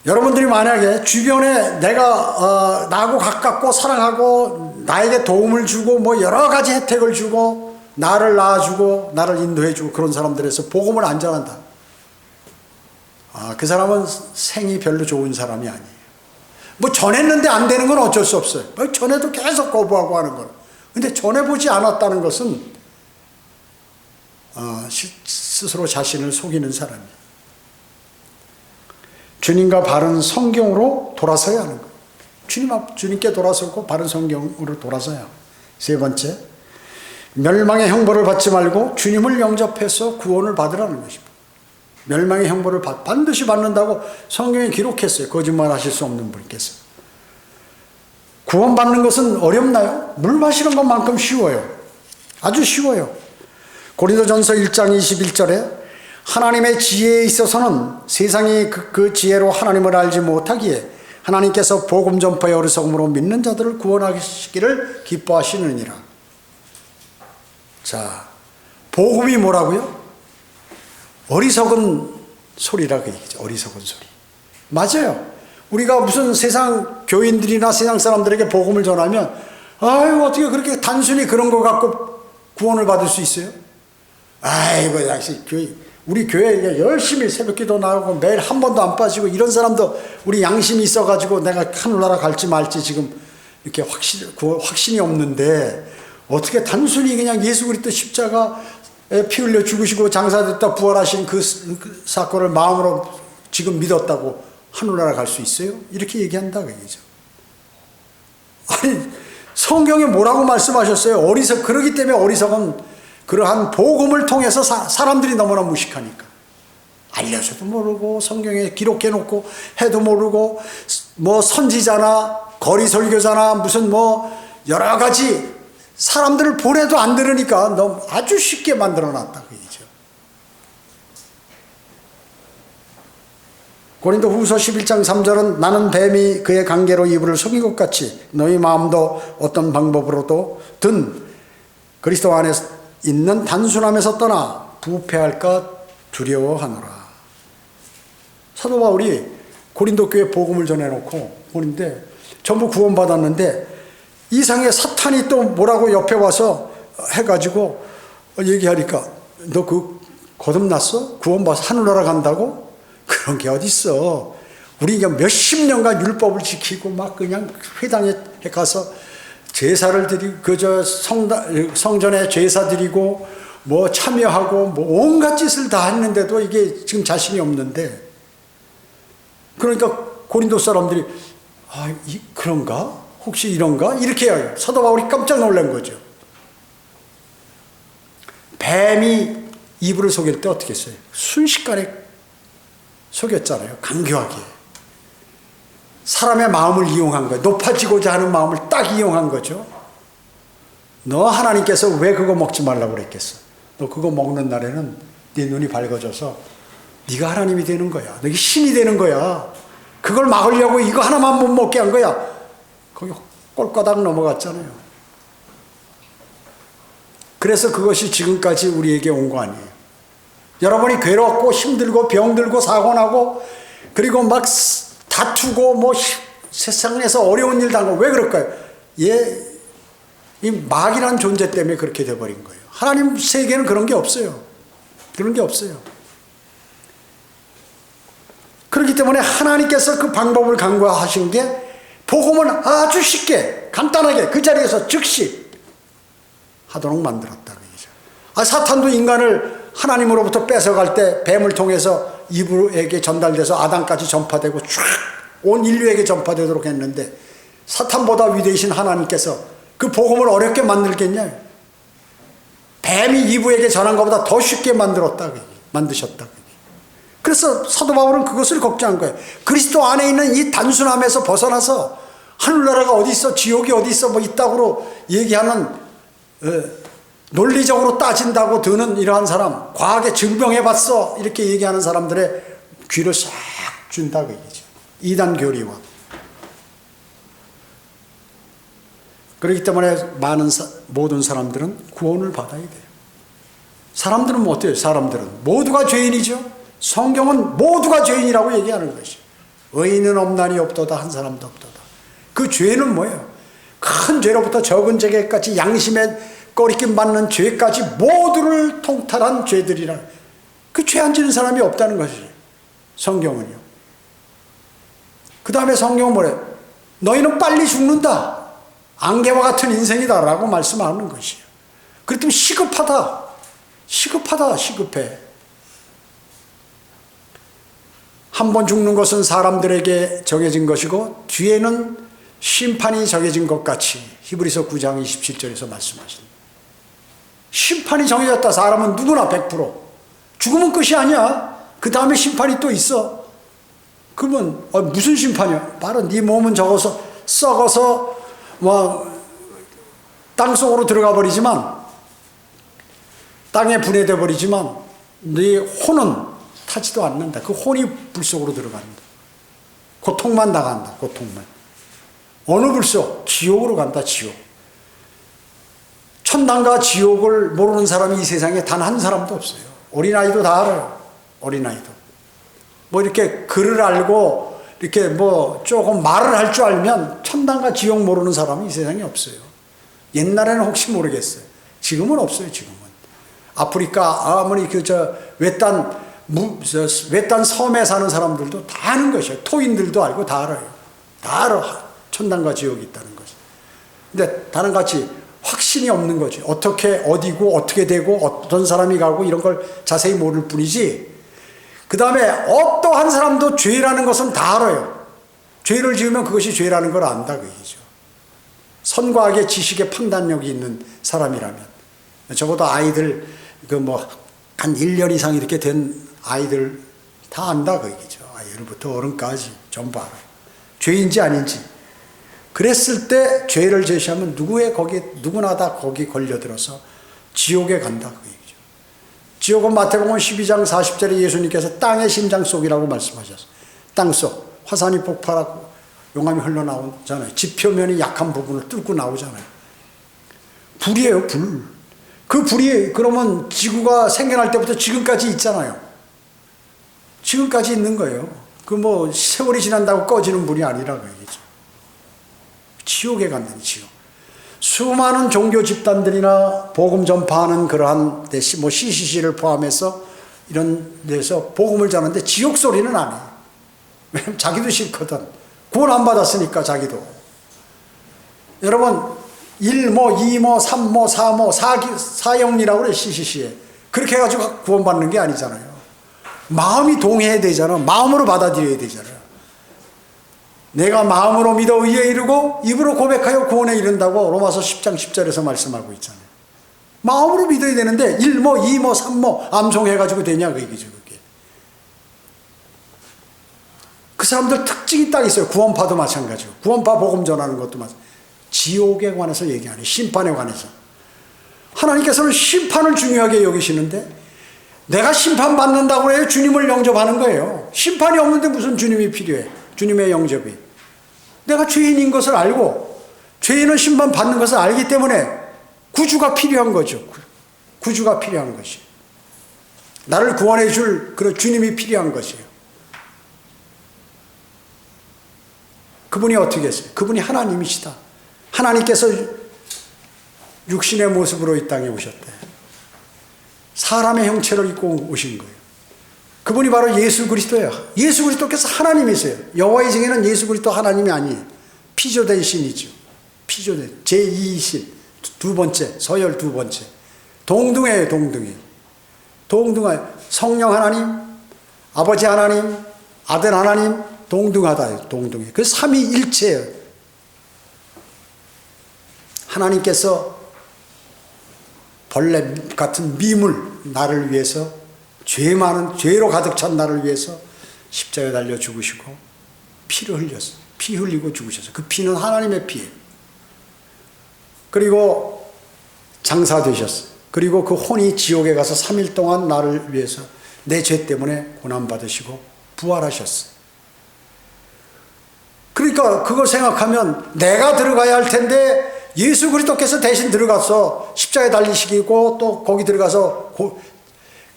A: 여러분들이 만약에 주변에 내가 나하고 가깝고 사랑하고 나에게 도움을 주고 뭐 여러 가지 혜택을 주고 나를 낳아주고 나를 인도해주고 그런 사람들에서 복음을 안 전한다. 그 사람은 생이 별로 좋은 사람이 아니에요. 뭐 전했는데 안 되는 건 어쩔 수 없어요. 전해도 계속 거부하고 하는 건. 근데 전해보지 않았다는 것은 스스로 자신을 속이는 사람이에요. 주님과 바른 성경으로 돌아서야 하는 거예요. 주님께 돌아서고 바른 성경으로 돌아서야 하고. 세 번째, 멸망의 형벌을 받지 말고 주님을 영접해서 구원을 받으라는 것입니다. 멸망의 형벌을 반드시 받는다고 성경에 기록했어요. 거짓말 하실 수 없는 분께서. 구원받는 것은 어렵나요? 물 마시는 것만큼 쉬워요. 아주 쉬워요. 고린도전서 1장 21절에 하나님의 지혜에 있어서는 세상이 그 지혜로 하나님을 알지 못하기에 하나님께서 복음 전파의 어리석음으로 믿는 자들을 구원하시기를 기뻐하시느니라. 자, 복음이 뭐라고요? 어리석은 소리라고 얘기죠. 어리석은 소리. 맞아요. 우리가 무슨 세상 교인들이나 세상 사람들에게 복음을 전하면 아유 어떻게 그렇게 단순히 그런 거 갖고 구원을 받을 수 있어요? 아이고 역시 우리 교회에 열심히 새벽기도 나가고 매일 한 번도 안 빠지고 이런 사람도 우리 양심이 있어가지고 내가 하늘나라 갈지 말지 지금 이렇게 확신이 없는데 어떻게 단순히 그냥 예수 그리스도 십자가에 피 흘려 죽으시고 장사됐다 부활하신 그 사건을 마음으로 지금 믿었다고 하늘나라 갈 수 있어요? 이렇게 얘기한다 그 얘기죠. 아니 성경에 뭐라고 말씀하셨어요? 그러기 때문에 어리석은 그러한 복음을 통해서 사람들이 너무나 무식하니까 알려줘도 모르고 성경에 기록해놓고 해도 모르고 뭐 선지자나 거리 설교자나 무슨 뭐 여러 가지 사람들을 보내도 안 들으니까 너무 아주 쉽게 만들어놨다 그 얘기죠. 고린도 후서 11장 3절은 나는 뱀이 그의 관계로 이불을 속인 것 같이 너희 마음도 어떤 방법으로도 든 그리스도 안에 있는 단순함에서 떠나 부패할까 두려워하노라. 사도 바울이 고린도 교회 복음을 전해놓고 보는데 전부 구원받았는데 이상의 사탄이 또 뭐라고 옆에 와서 해가지고 얘기하니까 너 그 거듭났어? 구원받아서 하늘나라 간다고? 그런 게 어딨어. 우리가 몇십 년간 율법을 지키고 막 그냥 회당에 가서 제사를 드리고 성전에 제사 드리고 뭐 참여하고 뭐 온갖 짓을 다 했는데도 이게 지금 자신이 없는데 그러니까 고린도 사람들이 그런가? 혹시 이런가? 이렇게 해요. 사도 바울이 깜짝 놀란 거죠. 뱀이 이불을 속일 때 어떻게 했어요? 순식간에 속였잖아요. 간교하게. 사람의 마음을 이용한 거예요. 높아지고자 하는 마음을 딱 이용한 거죠. 너 하나님께서 왜 그거 먹지 말라고 그랬겠어? 너 그거 먹는 날에는 네 눈이 밝아져서 네가 하나님이 되는 거야. 너가 신이 되는 거야. 그걸 막으려고 이거 하나만 못 먹게 한 거야. 거기 꼴까닥 넘어갔잖아요. 그래서 그것이 지금까지 우리에게 온 거 아니에요. 여러분이 괴롭고 힘들고 병들고 사고나고 그리고 막 다투고 뭐 세상에서 어려운 일 당하고 왜 그럴까요? 이 마귀라는 존재 때문에 그렇게 돼버린 거예요. 하나님 세계는 그런 게 없어요. 그런 게 없어요. 그렇기 때문에 하나님께서 그 방법을 강구하신 게 복음은 아주 쉽게 간단하게 그 자리에서 즉시 하도록 만들었다는 얘기죠. 사탄도 인간을 하나님으로부터 뺏어갈 때 뱀을 통해서 이브에게 전달돼서 아담까지 전파되고 쫙 온 인류에게 전파되도록 했는데 사탄보다 위대이신 하나님께서 그 복음을 어렵게 만들겠냐? 뱀이 이브에게 전한 것보다 더 쉽게 만드셨다. 그래서 사도 바울은 그것을 걱정한 거예요. 그리스도 안에 있는 이 단순함에서 벗어나서 하늘나라가 어디 있어, 지옥이 어디 있어, 뭐 이따구로 얘기하는 논리적으로 따진다고 드는 이러한 사람, 과학에 증명해봤어 이렇게 얘기하는 사람들의 귀를 싹 준다 그 얘기죠. 이단 교리와. 그렇기 때문에 모든 사람들은 구원을 받아야 돼요. 사람들은 뭐 어때요? 사람들은 모두가 죄인이죠. 성경은 모두가 죄인이라고 얘기하는 것이죠. 의인은 없나니 없도다, 한 사람도 없도다. 그 죄는 뭐예요? 큰 죄로부터 적은 죄까지, 양심에 꺼리낌 받는 죄까지 모두를 통탈한 죄들이라. 그 죄 안 지는 사람이 없다는 것이죠. 성경은요. 그 다음에 성경은 뭐래요? 너희는 빨리 죽는다. 안개와 같은 인생이다 라고 말씀하는 것이에요. 그렇다면 시급하다. 시급해. 한 번 죽는 것은 사람들에게 정해진 것이고 뒤에는 심판이 정해진 것 같이 히브리서 9장 27절에서 말씀하십니다. 심판이 정해졌다. 사람은 누구나 100%. 죽으면 끝이 아니야. 그 다음에 심판이 또 있어. 그러면 무슨 심판이야? 바로 네 몸은 적어서 썩어서 땅속으로 들어가 버리지만, 땅에 분해돼 버리지만 네 혼은 타지도 않는다. 그 혼이 불 속으로 들어간다. 고통만 당한다. 고통만. 어느 불 속? 지옥으로 간다. 지옥. 천당과 지옥을 모르는 사람이 이 세상에 단 한 사람도 없어요. 어린아이도 다 알아요. 어린아이도. 뭐 이렇게 글을 알고 이렇게 뭐 조금 말을 할 줄 알면 천당과 지옥 모르는 사람이 이 세상에 없어요. 옛날에는 혹시 모르겠어요. 지금은 없어요. 지금은. 아프리카 아무리 외딴 섬에 사는 사람들도 다 아는 것이에요. 토인들도 알고 다 알아요. 다 알아. 천당과 지옥이 있다는 것이. 근데 다른 같이 확신이 없는 거지. 어떻게 어디고 어떻게 되고 어떤 사람이 가고 이런 걸 자세히 모를 뿐이지. 그 다음에 어떠한 사람도 죄라는 것은 다 알아요. 죄를 지으면 그것이 죄라는 걸 안다 그 얘기죠. 선과 악의 지식의 판단력이 있는 사람이라면. 적어도 아이들 한 1년 이상 이렇게 된 아이들 다 안다 그 얘기죠. 아이들부터 어른까지 전부 알아요. 죄인지 아닌지. 그랬을 때 죄를 제시하면 누구나 다 거기 걸려들어서 지옥에 간다 그 얘기죠. 지옥은 마태복음 12장 40절에 예수님께서 땅의 심장 속이라고 말씀하셨어요. 땅 속 화산이 폭발하고 용암이 흘러나오잖아요. 지표면이 약한 부분을 뚫고 나오잖아요. 불이에요. 불. 그 불이 그러면 지구가 생겨날 때부터 지금까지 있잖아요. 지금까지 있는 거예요. 세월이 지난다고 꺼지는 불이 아니라 그 얘기죠. 지옥에 간다니. 지옥. 수많은 종교 집단들이나 복음 전파하는 그러한 CCC를 포함해서 이런 데서 복음을 전하는데 지옥 소리는 안 해요. 왜냐면 자기도 싫거든. 구원 안 받았으니까 자기도. 여러분 1모, 2모, 3모, 4모, 사형리라고 그래 CCC에. 그렇게 해가지고 구원받는 게 아니잖아요. 마음이 동해야 되잖아. 마음으로 받아들여야 되잖아요. 내가 마음으로 믿어 의에 이르고 입으로 고백하여 구원에 이른다고 로마서 10장 10절에서 말씀하고 있잖아요. 마음으로 믿어야 되는데 1모, 2모, 3모 암송해가지고 되냐 그 얘기죠. 그게. 그 사람들 특징이 딱 있어요. 구원파도 마찬가지고. 구원파 복음 전하는 것도 마찬가지고. 지옥에 관해서 얘기하네. 심판에 관해서. 하나님께서는 심판을 중요하게 여기시는데 내가 심판받는다고 해요. 주님을 영접하는 거예요. 심판이 없는데 무슨 주님이 필요해. 주님의 영접이. 내가 죄인인 것을 알고 죄인은 심판받는 것을 알기 때문에 구주가 필요한 거죠. 구주가 필요한 것이. 나를 구원해 줄 그런 주님이 필요한 것이에요. 그분이 어떻게 했어요? 그분이 하나님이시다. 하나님께서 육신의 모습으로 이 땅에 오셨대. 사람의 형체를 입고 오신 거예요. 그분이 바로 예수 그리스도예요. 예수 그리스도께서 하나님이세요. 여호와의 증인은 예수 그리스도 하나님이 아니에요. 피조된 신이죠. 피조된 제2신 두 번째 서열 두 번째 동등해요. 동등해. 성령 하나님, 아버지 하나님, 아들 하나님 동등하다. 동등해. 그 삼위일체예요. 하나님께서 벌레 같은 미물 나를 위해서 죄로 가득 찬 나를 위해서 십자가에 달려 죽으시고 피를 흘렸어요. 피 흘리고 죽으셨어요. 그 피는 하나님의 피예요. 그리고 장사되셨어요. 그리고 그 혼이 지옥에 가서 3일 동안 나를 위해서 내 죄 때문에 고난받으시고 부활하셨어요. 그러니까 그거 생각하면 내가 들어가야 할 텐데 예수 그리스도께서 대신 들어가서 십자가에 달리시고 또 거기 들어가서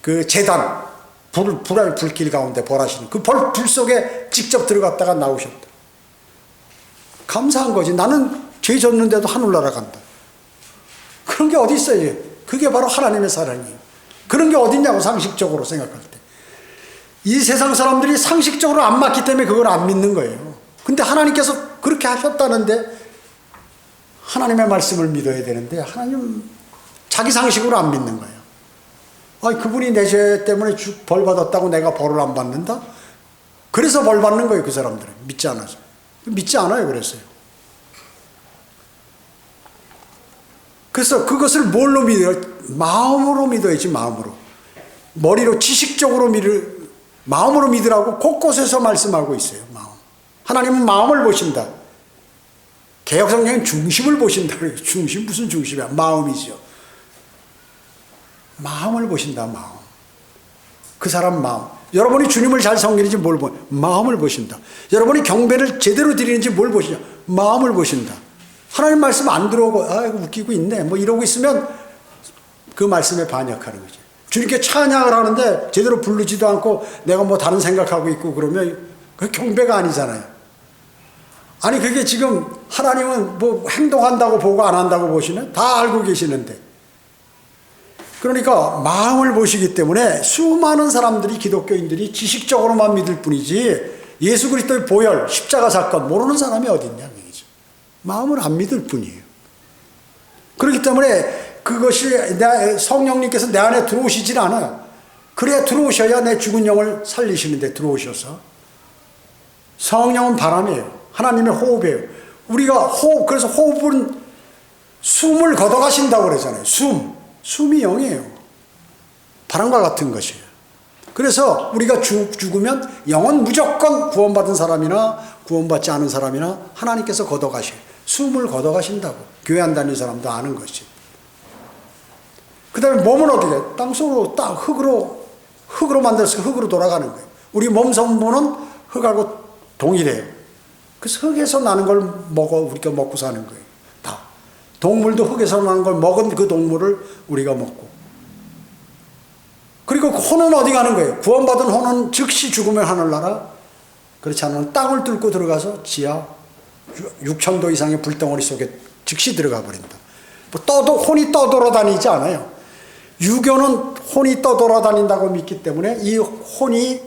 A: 그 제단 불길 가운데 벌하시는 그 불 속에 직접 들어갔다가 나오셨다. 감사한 거지. 나는 죄 졌는데도 하늘나라 간다. 그런 게 어디 있어요? 그게 바로 하나님의 사랑이에요. 그런 게 어딨냐고 상식적으로 생각할 때. 이 세상 사람들이 상식적으로 안 맞기 때문에 그걸 안 믿는 거예요. 근데 하나님께서 그렇게 하셨다는데 하나님의 말씀을 믿어야 되는데 하나님 자기 상식으로 안 믿는 거예요. 아니, 그분이 내 죄 때문에 벌 받았다고 내가 벌을 안 받는다? 그래서 벌 받는 거예요. 그 사람들은 믿지 않아서. 믿지 않아요. 그래서 그것을 뭘로 믿어요? 마음으로 믿어야지. 마음으로. 머리로 지식적으로 마음으로 믿으라고 곳곳에서 말씀하고 있어요. 마음. 하나님은 마음을 보신다. 개혁성경은 중심을 보신다. 중심 무슨 중심이야? 마음이죠. 마음을 보신다. 마음. 그 사람 마음. 여러분이 주님을 잘 섬기는지 뭘 보냐? 마음을 보신다. 여러분이 경배를 제대로 드리는지 뭘 보시냐? 마음을 보신다. 하나님 말씀 안 들어오고 이거 웃기고 있네 뭐 이러고 있으면 그 말씀에 반역하는 거지. 주님께 찬양을 하는데 제대로 부르지도 않고 내가 뭐 다른 생각하고 있고 그러면 그 경배가 아니잖아요. 아니 그게 지금 하나님은 뭐 행동한다고 보고 안 한다고 보시네? 다 알고 계시는데. 그러니까 마음을 보시기 때문에 수많은 사람들이 기독교인들이 지식적으로만 믿을 뿐이지 예수 그리스도의 보혈, 십자가 사건 모르는 사람이 어디 있냐 얘기죠. 마음을 안 믿을 뿐이에요. 그렇기 때문에 그것이 성령님께서 내 안에 들어오시질 않아요. 그래야 들어오셔야 내 죽은 영을 살리시는데 들어오셔서. 성령은 바람이에요. 하나님의 호흡이에요. 우리가 그래서 호흡은 숨을 걷어가신다고 그러잖아요. 숨이 영이에요. 바람과 같은 것이에요. 그래서 우리가 죽으면 영은 무조건 구원받은 사람이나 구원받지 않은 사람이나 하나님께서 걷어가셔요. 숨을 걷어가신다고. 교회 안 다니는 사람도 아는 것이. 그 다음에 몸은 어떻게 해요? 땅속으로 흙으로 만들어서 흙으로 돌아가는 거예요. 우리 몸 성분은 흙하고 동일해요. 그래서 흙에서 나는 걸 우리가 먹고 사는 거예요. 다. 동물도 흙에서 나는 걸 먹은 그 동물을 우리가 먹고. 그리고 혼은 어디 가는 거예요? 구원받은 혼은 즉시 죽으면 하늘나라. 그렇지 않으면 땅을 뚫고 들어가서 지하 6,000도 이상의 불덩어리 속에 즉시 들어가 버린다. 혼이 떠돌아다니지 않아요. 유교는 혼이 떠돌아다닌다고 믿기 때문에 이 혼이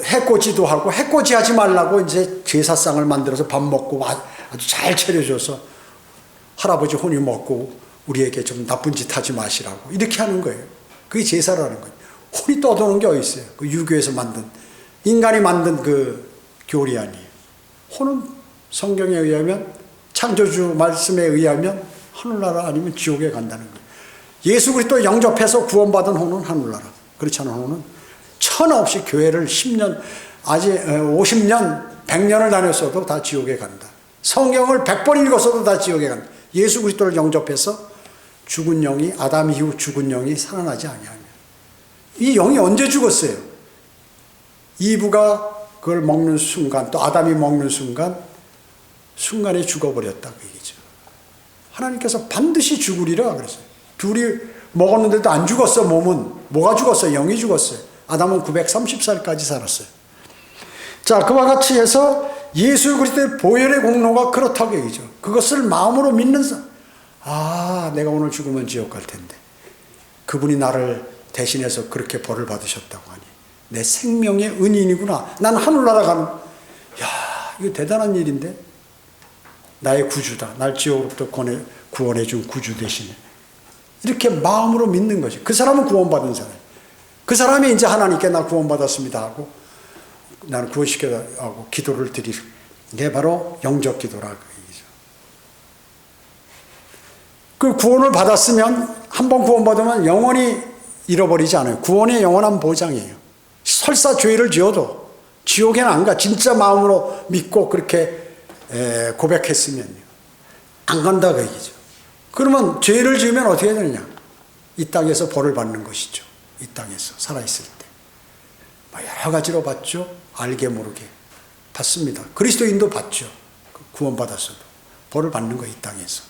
A: 해코지도 하고 해코지 하지 말라고 이제 제사상을 만들어서 밥 먹고 아주 잘 차려줘서 할아버지 혼이 먹고 우리에게 좀 나쁜 짓 하지 마시라고 이렇게 하는 거예요. 그게 제사라는 거예요. 혼이 떠도는 게 어디 있어요? 그 유교에서 만든 인간이 만든 그 교리 아니에요. 혼은 성경에 의하면 창조주 말씀에 의하면 하늘나라 아니면 지옥에 간다는 거예요. 예수 그리스도 영접해서 구원받은 혼은 하늘나라. 그렇지 않은 혼은 천하 없이 교회를 10년, 아직 50년, 100년을 다녔어도 다 지옥에 간다. 성경을 100번 읽었어도 다 지옥에 간다. 예수 그리스도를 영접해서 죽은 영이 아담 이후 죽은 영이 살아나지 아니하며. 이 영이 언제 죽었어요? 이브가 그걸 먹는 순간 또 아담이 먹는 순간에 죽어버렸다 그 얘기죠. 하나님께서 반드시 죽으리라 그랬어요. 둘이 먹었는데도 안 죽었어. 몸은 뭐가 죽었어요? 영이 죽었어요. 아담은 930살까지 살았어요. 자, 그와 같이 해서 예수 그리스도의 보혈의 공로가 그렇다고 얘기죠. 그것을 마음으로 믿는 사람. 내가 오늘 죽으면 지옥 갈 텐데 그분이 나를 대신해서 그렇게 벌을 받으셨다고 하니 내 생명의 은인이구나. 난 하늘나라 가는. 이거 대단한 일인데 나의 구주다. 날 지옥으로부터 구원해 준 구주 대신에 이렇게 마음으로 믿는 거지. 그 사람은 구원받은 사람. 그 사람이 이제 하나님께 나 구원받았습니다 하고 나는 구원시켜하고 기도를 드리는 게 바로 영접 기도라 그 얘기죠. 그 구원을 받았으면 한번 구원받으면 영원히 잃어버리지 않아요. 구원의 영원한 보장이에요. 설사 죄를 지어도 지옥에는 안 가. 진짜 마음으로 믿고 그렇게 고백했으면요. 안 간다 그 얘기죠. 그러면 죄를 지으면 어떻게 되느냐? 이 땅에서 벌을 받는 것이죠. 이 땅에서 살아있을 때. 여러 가지로 받죠. 알게 모르게 받습니다. 그리스도인도 받죠. 구원받았어도 벌을 받는 거 이 땅에서.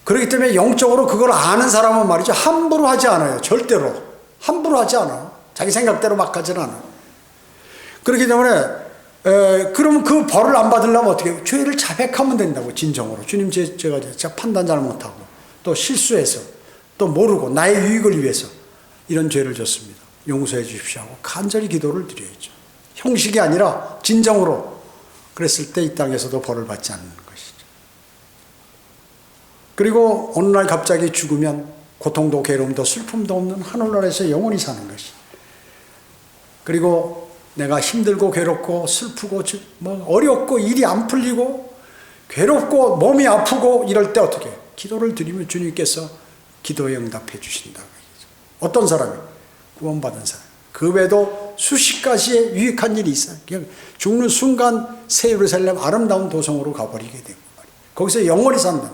A: 그렇기 때문에 영적으로 그걸 아는 사람은 말이죠, 함부로 하지 않아요. 절대로 함부로 하지 않아요. 자기 생각대로 막 하지는 않아요. 그렇기 때문에 그러면 그 벌을 안 받으려면 어떻게 해요? 죄를 자백하면 된다고. 진정으로 주님, 제가 판단 잘못하고 또 실수해서 또 모르고 나의 유익을 위해서 이런 죄를 졌습니다, 용서해 주십시오 하고 간절히 기도를 드려야죠. 형식이 아니라 진정으로. 그랬을 때 이 땅에서도 벌을 받지 않는 것이죠. 그리고 어느 날 갑자기 죽으면 고통도 괴로움도 슬픔도 없는 하늘나라에서 영원히 사는 것이. 그리고 내가 힘들고 괴롭고 슬프고 어렵고 일이 안 풀리고 괴롭고 몸이 아프고 이럴 때 어떻게 해요? 기도를 드리면 주님께서 기도에 응답해 주신다고. 어떤 사람이? 구원받은 사람. 그 외에도 수십 가지의 유익한 일이 있어요. 그냥 죽는 순간 새 예루살렘 아름다운 도성으로 가버리게 되고 말이에요. 거기서 영원히 산다.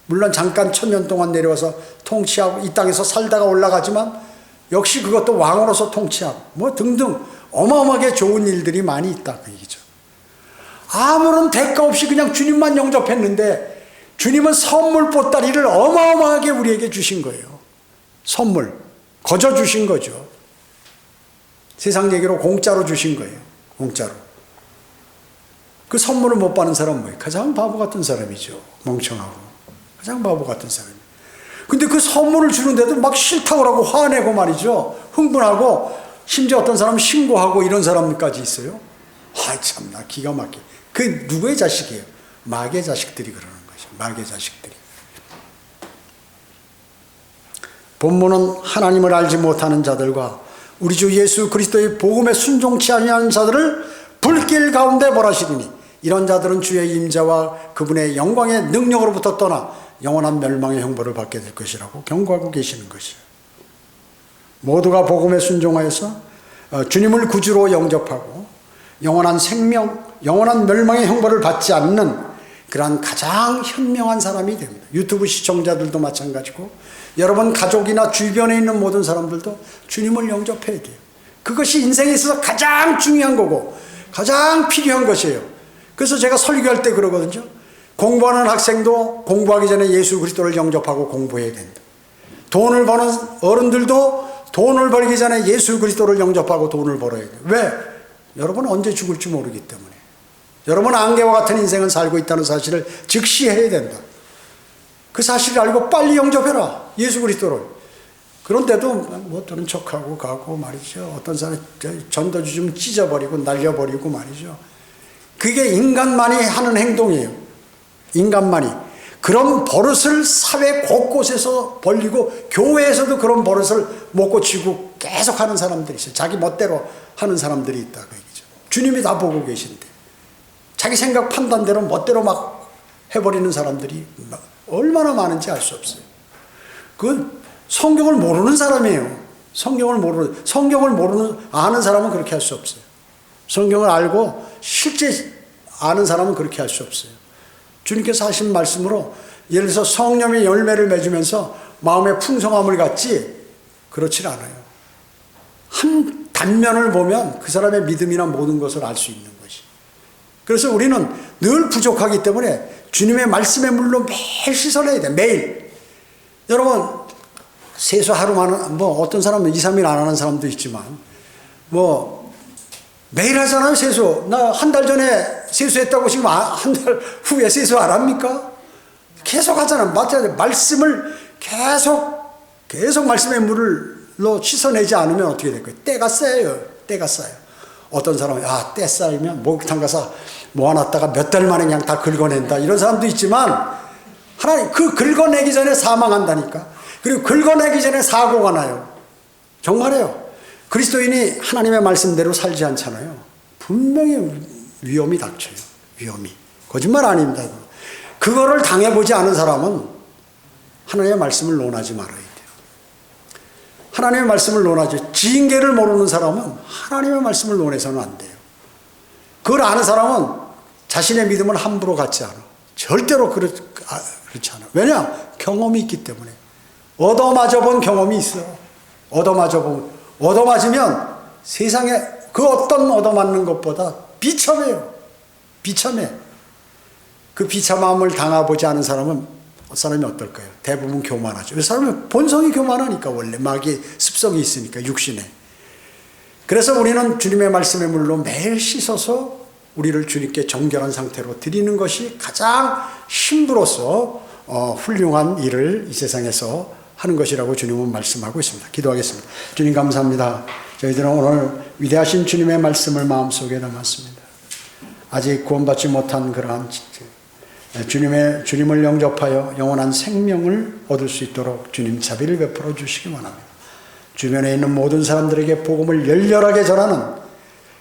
A: 물론 잠깐 1000년 동안 내려와서 통치하고 이 땅에서 살다가 올라가지만 역시 그것도 왕으로서 통치하고 등등 어마어마하게 좋은 일들이 많이 있다 그 얘기죠. 아무런 대가 없이 그냥 주님만 영접했는데 주님은 선물 보따리를 어마어마하게 우리에게 주신 거예요. 선물 거저 주신 거죠. 세상 얘기로 공짜로 주신 거예요. 공짜로. 그 선물을 못 받는 사람은 뭐예요? 가장 바보 같은 사람이죠. 멍청하고 가장 바보 같은 사람이에요. 근데 그 선물을 주는데도 막 싫다고 하고 화내고 말이죠. 흥분하고 심지어 어떤 사람은 신고하고 이런 사람까지 있어요. 참나 기가 막혀. 그 누구의 자식이에요? 마귀의 자식들이 그러는 거죠. 마귀의 자식들이. 본문은 하나님을 알지 못하는 자들과 우리 주 예수 그리스도의 복음에 순종치 아니하는 자들을 불길 가운데 몰아시리니 이런 자들은 주의 임재와 그분의 영광의 능력으로부터 떠나 영원한 멸망의 형벌을 받게 될 것이라고 경고하고 계시는 것이에요. 모두가 복음에 순종하여서 주님을 구주로 영접하고 영원한 생명, 영원한 멸망의 형벌을 받지 않는 그러한 가장 현명한 사람이 됩니다. 유튜브 시청자들도 마찬가지고 여러분 가족이나 주변에 있는 모든 사람들도 주님을 영접해야 돼요. 그것이 인생에 있어서 가장 중요한 거고 가장 필요한 것이에요. 그래서 제가 설교할 때 그러거든요. 공부하는 학생도 공부하기 전에 예수 그리스도를 영접하고 공부해야 된다. 돈을 버는 어른들도 돈을 벌기 전에 예수 그리스도를 영접하고 돈을 벌어야 돼요. 왜? 여러분은 언제 죽을지 모르기 때문에. 여러분 안개와 같은 인생을 살고 있다는 사실을 즉시해야 된다. 그 사실을 알고 빨리 영접해라. 예수 그리스도를. 그런데도 뭐 또는 척하고 가고 말이죠. 어떤 사람이 전도주 좀 찢어버리고 날려버리고 말이죠. 그게 인간만이 하는 행동이에요. 인간만이. 그런 버릇을 사회 곳곳에서 벌리고 교회에서도 그런 버릇을 못 고치고 계속 하는 사람들이 있어요. 자기 멋대로 하는 사람들이 있다 그 얘기죠. 주님이 다 보고 계신데 자기 생각 판단대로 멋대로 막 해버리는 사람들이 얼마나 많은지 알 수 없어요. 그건 성경을 모르는 사람이에요. 성경을 아는 사람은 그렇게 할 수 없어요. 성경을 알고 실제 아는 사람은 그렇게 할 수 없어요. 주님께서 하신 말씀으로 예를 들어서 성령의 열매를 맺으면서 마음의 풍성함을 갖지 그렇지 않아요. 한 단면을 보면 그 사람의 믿음이나 모든 것을 알 수 있는 것이. 그래서 우리는 늘 부족하기 때문에 주님의 말씀의 물로 매일 씻어내야 돼. 매일. 여러분 세수 하루만 어떤 사람은 2, 3일 안 하는 사람도 있지만 매일 하잖아요. 세수. 나 한 달 전에 세수했다고 지금 한 달 후에 세수 안 합니까? 계속 하잖아. 맞아요. 말씀을 계속 말씀의 물로 씻어내지 않으면 어떻게 될 거예요? 때가 쌓여요. 때가 쌓여. 어떤 사람은 때 쌓이면 목욕탕 가서 모아놨다가 몇 달 만에 그냥 다 긁어낸다. 이런 사람도 있지만 하나님 그 긁어내기 전에 사망한다니까. 그리고 긁어내기 전에 사고가 나요. 정말이에요. 그리스도인이 하나님의 말씀대로 살지 않잖아요. 분명히 위험이 닥쳐요. 위험이. 거짓말 아닙니다. 그거를 당해보지 않은 사람은 하나님의 말씀을 논하지 말아야 돼요. 하나님의 말씀을 논하지. 지인계를 모르는 사람은 하나님의 말씀을 논해서는 안 돼요. 그걸 아는 사람은 자신의 믿음을 함부로 갖지 않아. 절대로 그렇지 않아. 왜냐? 경험이 있기 때문에. 얻어맞아 본 경험이 있어. 얻어맞으면 세상에 그 어떤 얻어맞는 것보다 비참해요. 비참해. 그 비참함을 당해보지 않은 사람이 어떨까요? 대부분 교만하죠. 왜 사람은 본성이 교만하니까, 원래 마귀의 습성이 있으니까, 육신에. 그래서 우리는 주님의 말씀의 물로 매일 씻어서 우리를 주님께 정결한 상태로 드리는 것이 가장 신부로서 훌륭한 일을 이 세상에서 하는 것이라고 주님은 말씀하고 있습니다. 기도하겠습니다. 주님 감사합니다. 저희들은 오늘 위대하신 주님의 말씀을 마음속에 담았습니다. 아직 구원받지 못한 그러한 주님을 영접하여 영원한 생명을 얻을 수 있도록 주님 자비를 베풀어 주시기 원합니다. 주변에 있는 모든 사람들에게 복음을 열렬하게 전하는,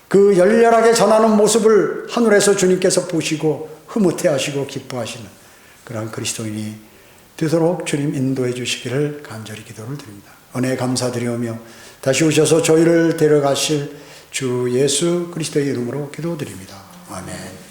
A: 그 열렬하게 전하는 모습을 하늘에서 주님께서 보시고 흐뭇해하시고 기뻐하시는 그러한 그리스도인이 되도록 주님 인도해 주시기를 간절히 기도를 드립니다. 은혜 감사드리오며 다시 오셔서 저희를 데려가실 주 예수 그리스도의 이름으로 기도드립니다. 아멘.